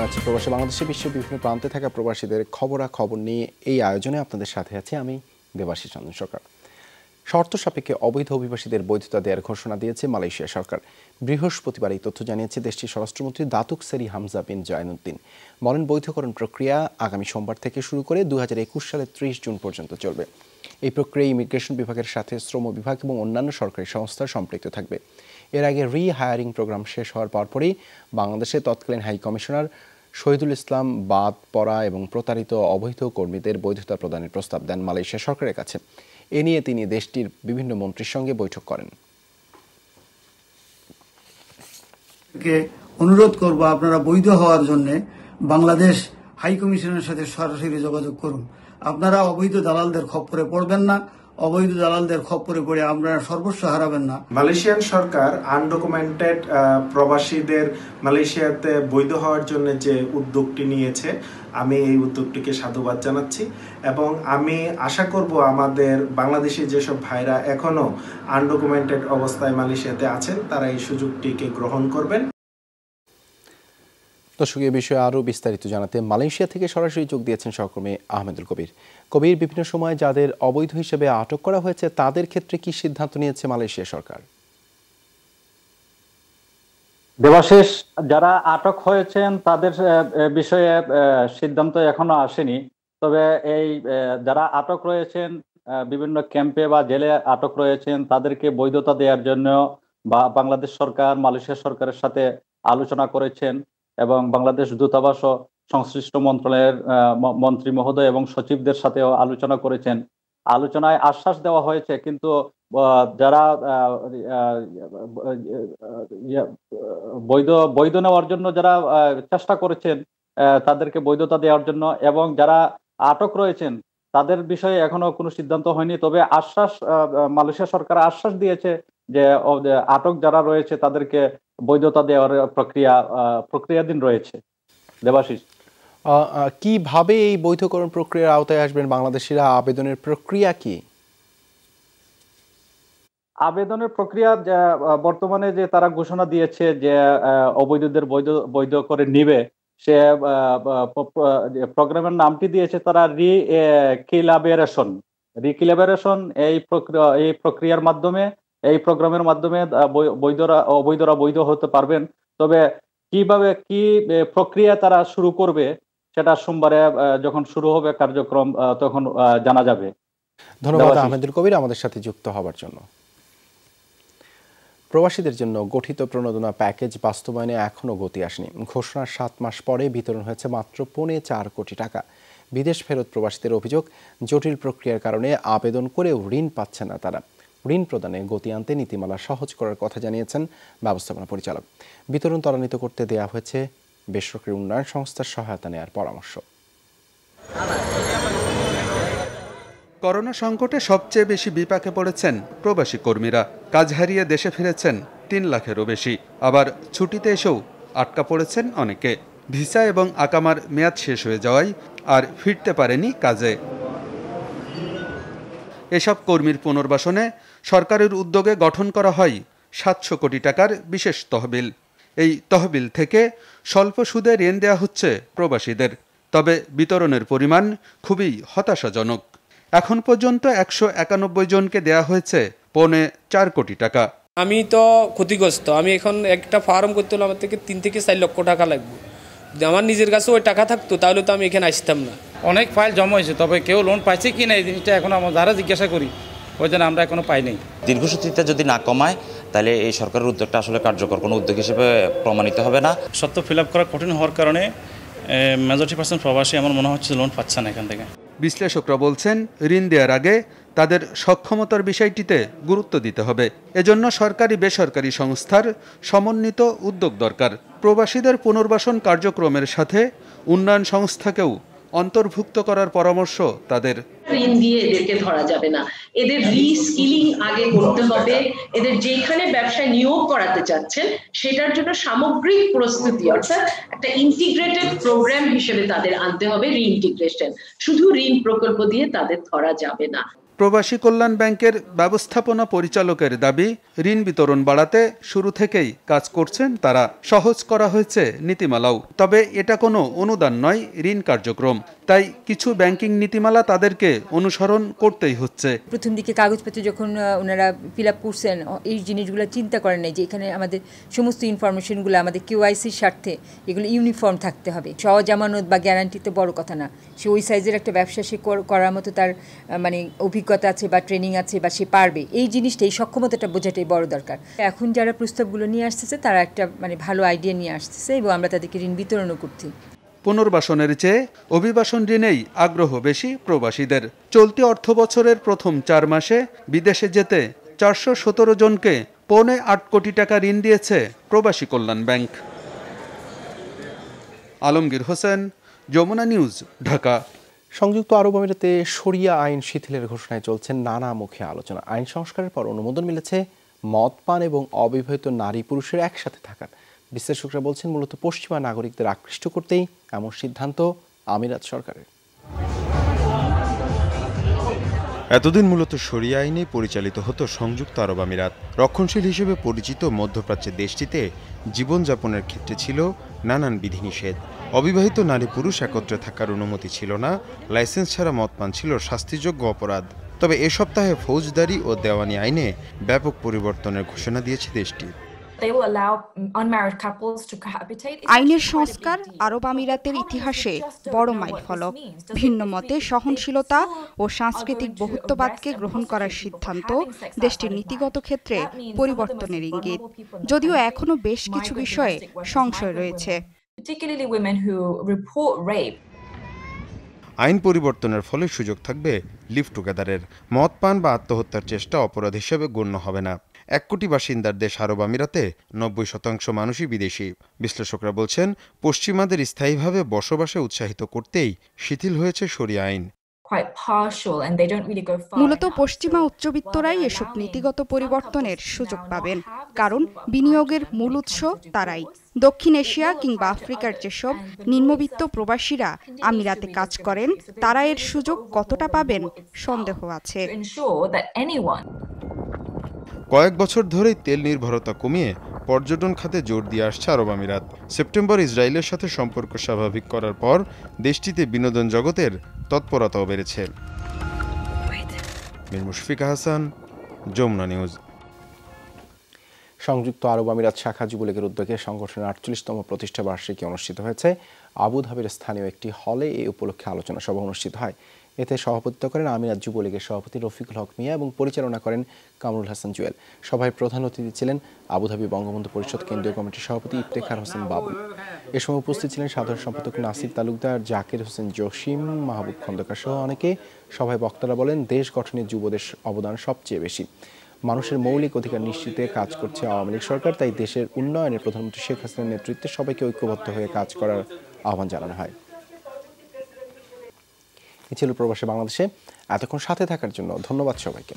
জানাচ্ছি প্রবাসী বাংলাদেশে বিশ্বের বিভিন্ন প্রান্তে থাকা প্রবাসীদের খবরাখবর নিয়ে এই আয়োজনে আপনাদের সাথে আছি আমি দেবাশিস চন্দ্র সরকার। শর্ত সাপেক্ষে অবৈধ অভিবাসীদের বৈধতা দেওয়ার ঘোষণা দিয়েছে মালয়েশিয়া সরকার। বৃহস্পতিবার এই তথ্য জানিয়েছে দেশটির স্বরাষ্ট্রমন্ত্রী দাতুক সেরি হামজা বিন জয়নুদ্দিন। বলেন, বৈধকরণ প্রক্রিয়া আগামী সোমবার থেকে শুরু করে 2021 সালের 30 জুন পর্যন্ত চলবে। এই প্রক্রিয়ায় ইমিগ্রেশন বিভাগের সাথে শ্রম বিভাগ এবং অন্যান্য সরকারি সংস্থা সম্পৃক্ত থাকবে। এর আগে রি-হায়ারিং প্রোগ্রাম শেষ হওয়ার পরপরই বাংলাদেশে তৎকালীন হাই কমিশনার শহীদুল ইসলাম বাদ পড়া এবং প্রতারিত অবৈধ কর্মীদের বৈধতা প্রদানের প্রস্তাব দেন মালয়েশিয়া সরকারের কাছে। এ নিয়ে তিনি দেশটির বিভিন্ন মন্ত্রীর সঙ্গে বৈঠক করেন। অনুরোধ করব, আপনারা বৈধ হওয়ার জন্য বাংলাদেশ হাই কমিশনের সাথে সরাসরি যোগাযোগ করুন। আপনারা অবৈধ দালালদের খপ্পরে পড়বেন না, অবৈধ দালালদের খপ্পরে পড়ে আপনারা সর্বস্ব হারাবেন না। মালয়েশিয়ান সরকার আনডকুমেন্টেড প্রবাসীদের মালয়েশিয়াতে বৈধ হওয়ার জন্য যে উদ্যোগটি নিয়েছে, আমি এই উদ্যোগটিকে সাধুবাদ জানাচ্ছি এবং আমি আশা করব আমাদের বাংলাদেশি যেসব ভাইরা এখনো আনডকুমেন্টেড অবস্থায় মালয়েশিয়াতে আছেন তারা এই সুযোগটিকে গ্রহণ করবেন। দর্শক, এ বিষয়ে আরও বিস্তারিত জানাতে মালয়েশিয়া থেকে সরাসরি যোগ দিয়েছেন সহকর্মী আহমেদুল কবির। কবির, বিভিন্ন সময় যাদের অবৈধ হিসেবে আটক করা হয়েছে তাদের ক্ষেত্রে কি সিদ্ধান্ত নিয়েছে মালয়েশিয়া সরকার? দেবাশিস, যারা আটক হয়েছেন তাদের বিষয়ে সিদ্ধান্ত এখনো আসেনি। তবে এই যারা আটক রয়েছেন বিভিন্ন ক্যাম্পে বা জেলে আটক রয়েছেন তাদেরকে বৈধতা দেওয়ার জন্য বাংলাদেশ সরকার মালয়েশিয়া সরকারের সাথে আলোচনা করেছেন এবং বাংলাদেশ দূতাবাস ও সংশ্লিষ্ট মন্ত্রণালয়ের মন্ত্রী মহোদয় এবং সচিবদের সাথেও আলোচনা করেছেন। আলোচনায় আশ্বাস দেওয়া হয়েছে, কিন্তু যারা বৈধ নেওয়ার জন্য যারা চেষ্টা করেছেন তাদেরকে বৈধতা দেওয়ার জন্য এবং যারা আটক রয়েছেন তাদের বিষয়ে এখনো কোনো সিদ্ধান্ত হয়নি। তবে মালয়েশিয়া সরকার আশ্বাস দিয়েছে যে আটক যারা রয়েছে তাদেরকে বৈধতা দেওয়ার প্রক্রিয়াধীন রয়েছে। দেবাশিস, কিভাবে এই বৈধকরণ প্রক্রিয়ার আওতায় আসবেন বাংলাদেশিরা? আবেদনের প্রক্রিয়া কি? আবেদনের প্রক্রিয়া বর্তমানে যে তারা ঘোষণা দিয়েছে যে অবৈধদের বৈধ করে নিবে, সে প্রোগ্রামের নামটি দিয়েছে তারা রিকিলাবেরেশন। এই প্রক্রিয়ার মাধ্যমে, এই প্রোগ্রামের মাধ্যমে অবৈধরা বৈধ হতে পারবেন। তবে কিভাবে কি প্রক্রিয়া তারা শুরু করবে সেটা সোমবারে যখন শুরু হবে কার্যক্রম তখন জানা যাবে। ধন্যবাদ আহমেদুল কবির আমাদের সাথে যুক্ত হবার জন্য। প্রবাসীদের জন্য গঠিত প্রণোদনা প্যাকেজ বাস্তবায়নে এখনও গতি আসেনি। ঘোষণার 7 মাস পরে বিতরণ হয়েছে মাত্র 4.25 কোটি টাকা। বিদেশ ফেরত প্রবাসীদের অভিযোগ, জটিল প্রক্রিয়ার কারণে আবেদন করেও ঋণ পাচ্ছে না তারা। ঋণ প্রদানে গতি আনতে নীতিমালা সহজ করার কথা জানিয়েছেন ব্যবস্থাপনা পরিচালক। বিতরণ ত্বরান্বিত করতে দেওয়া হয়েছে বেসরকারি উন্নয়ন সংস্থার সহায়তা নেওয়ার পরামর্শ। করোনা সংকটে সবচেয়ে বেশি বিপাকে পড়েছেন প্রবাসী কর্মীরা। কাজ হারিয়ে দেশে ফিরেছেন 3 লাখেরও বেশি। আবার ছুটিতে এসেও আটকা পড়েছেন অনেকে। ভিসা এবং আকামার মেয়াদ শেষ হয়ে যাওয়ায় আর ফিরতে পারেনি কাজে। এসব কর্মীর পুনর্বাসনে সরকারের উদ্যোগে গঠন করা হয় 700 কোটি টাকার বিশেষ তহবিল। এই তহবিল থেকে স্বল্প সুদে ঋণ দেওয়া হচ্ছে প্রবাসীদের। তবে বিতরণের পরিমাণ খুবই হতাশাজনক। এখন পর্যন্ত 191 জনকে দেয়া হয়েছে 4.25 কোটি টাকা। আমি তো ক্ষতিগ্রস্ত। আমি এখন একটা ফার্ম করতে হলে আমার থেকে 3 থেকে 4 লক্ষ টাকা লাগবে। যদি আমার নিজের কাছে ওই টাকা থাকতো তাহলে তো আমি এখানে আসতাম না। অনেক ফাইল জমা হয়েছে, তবে কেউ লোন পাইছে কি না এই জিনিসটা এখন আমরা যারা জিজ্ঞাসা করি ওই জন্য আমরা এখনো পাই নাই। দীর্ঘসূত্রিতা যদি না কমায় তাহলে এই সরকারের উদ্যোগটা আসলে কার্যকর কোনো উদ্যোগ হিসেবে প্রমাণিত হবে না। সত্য ফিল আপ করা কঠিন হওয়ার কারণে মেজরিটি পার্সেন্ট প্রবাসী আমার মনে হচ্ছে লোন পাচ্ছে না এখান থেকে। বিশ্লেষকরা বলছেন, ঋণ দেওয়ার আগে তাদের সক্ষমতার বিষয়টিতে গুরুত্ব দিতে হবে। এজন্য সরকারি বেসরকারি সংস্থার সমন্বিত উদ্যোগ দরকার। প্রবাসীদের পুনর্বাসন কার্যক্রমের সাথে উন্নয়ন সংস্থাকেও অন্তর্ভুক্ত করার পরামর্শ তাদের। ঋণ দিয়ে এদেরকে ধরা যাবে না, এদের রিস্কিলিং আগে করতে হবে। এদের যেখানে ব্যবসায় নিয়োগ করাতে চাচ্ছেন সেটার জন্য সামগ্রিক প্রস্তুতি, অর্থাৎ একটা ইন্টিগ্রেটেড প্রোগ্রাম হিসেবে তাদের আনতে হবে রিইন্টিগ্রেশন। শুধু ঋণ প্রকল্প দিয়ে তাদের ধরা যাবে না। প্রবাসী কল্যাণ ব্যাংকের ব্যবস্থাপনা পরিচালকের দাবি, ঋণ বিতরণ বাড়াতে শুরু থেকেই কাজ করছেন তারা। সহজ করা হয়েছে নীতিমালাও, তবে এটা কোনো অনুদান নয়, ঋণ কার্যক্রম। তাই কিছু ব্যাংকিং নীতিমালা তাদেরকে অনুসরণ করতেই হচ্ছে। প্রথম দিকে কাগজপত্র যখন ওনারা ফিল আপ করছেন, এই জিনিসগুলো চিন্তা করেন নাই যে এখানে আমাদের সমস্ত ইনফরমেশনগুলো আমাদের কেওয়াইসির স্বার্থে এগুলো ইউনিফর্ম থাকতে হবে। সহজ আমানত বা গ্যারান্টি তো বড় কথা না, সে ওই সাইজের একটা ব্যবসা সে করার মতো তার মানে অভিজ্ঞতা আছে বা ট্রেনিং আছে বা সে পারবে, এই জিনিসটা এই সক্ষমতাটা বোঝাটাই বড় দরকার। এখন যারা প্রস্তাবগুলো নিয়ে আসতেছে তারা একটা মানে ভালো আইডিয়া নিয়ে আসতেছে এবং আমরা তাদেরকে ঋণ বিতরণও করছি। পুনর্বাসনের চেয়ে অভিবাসন ঋণেই আগ্রহ বেশি প্রবাসীদের। চলতি অর্থ বছরের প্রথম 4 মাসে বিদেশে যেতে 417 জনকে 8.25 কোটি টাকা ঋণ দিয়েছে প্রবাসী কল্যাণ ব্যাংক। আলমগীর হোসেন, যমুনা নিউজ, ঢাকা। সংযুক্ত আরব আমিরাতে শরিয়া আইন শিথিলের ঘোষণায় চলছে নানামুখী আলোচনা। আইন সংস্কারের পর অনুমোদন মিলেছে মদ পান এবং অবিবাহিত নারী পুরুষের একসাথে থাকার। বিশ্লেষকরা বলছেন মূলত পশ্চিমা নাগরিকদের আকৃষ্ট করতেই এমন সিদ্ধান্ত আমিরাত সরকারের। এতদিন মূলত শরিয়া আইনে পরিচালিত হতো সংযুক্ত আরব আমিরাত। রক্ষণশীল হিসেবে পরিচিত মধ্যপ্রাচ্যের দেশটিতে জীবনযাপনের ক্ষেত্রে ছিল নানান বিধিনিষেধ। অবিবাহিত নারী পুরুষ একত্রে থাকার অনুমতি ছিল না, লাইসেন্স ছাড়া মদ পান ছিল শাস্তিযোগ্য অপরাধ। তবে এ সপ্তাহে ফৌজদারি ও দেওয়ানি আইনে ব্যাপক পরিবর্তনের ঘোষণা দিয়েছে দেশটি। আইনের সংস্কার আরব আমিরাতের ইতিহাসে বড় মাইলফলক। ভিন্ন মতে সহনশীলতা ও সাংস্কৃতিক বহুত্ববাদকে গ্রহণ করার সিদ্ধান্ত দেশটির নীতিগত ক্ষেত্রে পরিবর্তনের ইঙ্গিত, যদিও এখনো বেশ কিছু বিষয়ে সংশয় রয়েছে। আইন পরিবর্তনের ফলে সুযোগ থাকবে লিভ টুগেদারের। মদ পান বা আত্মহত্যার চেষ্টা অপরাধ হিসেবে গণ্য হবে না। 1 কোটি বাসিন্দার দেশ আরব আমিরাতে 90% মানুষই বিদেশি। বিশ্লেষকরা বলছেন পশ্চিমাদের স্থায়ীভাবে বসবাসে উৎসাহিত করতেই শিথিল হয়েছে শরিয়া আইন। মূলত পশ্চিমা উচ্চবিত্তরাই এসব নীতিগত পরিবর্তনের সুযোগ পাবেন, কারণ বিনিয়োগের মূল উৎস তারাই। দক্ষিণ এশিয়া কিংবা আফ্রিকার যেসব নিম্নবিত্ত প্রবাসীরা আমিরাতে কাজ করেন, তারা এর সুযোগ কতটা পাবেন সন্দেহ আছে। কয়েক বছর ধরেই তেল নির্ভরতা কমিয়ে পর্যটন খাতে জোর দিয়ে আসছে আরব আমিরাত। সেপ্টেম্বর ইসরায়েলের সাথে সম্পর্ক স্বাভাবিক করার পর দেশটিতে বিনোদন জগতের তৎপরতাও বেড়েছে। মীর মুশফিকা হাসান, যমুনা নিউজ। সংযুক্ত আরব আমিরাত শাখা যুবলীগের উদ্যোগে সংগঠনের 48তম প্রতিষ্ঠা বার্ষিকী অনুষ্ঠিত হয়েছে আবুধাবির স্থানীয় একটি হলে। এই উপলক্ষে আলোচনা সভা অনুষ্ঠিত হয়। এতে সভাপতিত্ব করেন আমিরাত যুবলীগের সভাপতি রফিকুল হক মিয়া এবং পরিচালনা করেন কামরুল হাসান জুয়েল। সভায় প্রধান অতিথি ছিলেন আবুধাবি বঙ্গবন্ধু পরিষদ কেন্দ্রীয় কমিটির সভাপতি ইফতেখার হোসেন বাবুল। এ সময় উপস্থিত ছিলেন সাধারণ সম্পাদক নাসির তালুকদার, জাকির হোসেন জসিম, মাহবুব খন্দকার সহ অনেকে। সভায় বক্তারা বলেন, দেশ গঠনে যুবদের অবদান সবচেয়ে বেশি। মানুষের মৌলিক অধিকার নিশ্চিতে কাজ করছে আওয়ামী লীগ সরকার, তাই দেশের উন্নয়নে প্রধানমন্ত্রী শেখ হাসিনার নেতৃত্বে সবাইকে ঐক্যবদ্ধ হয়ে কাজ করার আহ্বান জানানো হয়। এ ছিল প্রবাসী বাংলাদেশে। এতক্ষণ সাথে থাকার জন্য ধন্যবাদ সবাইকে।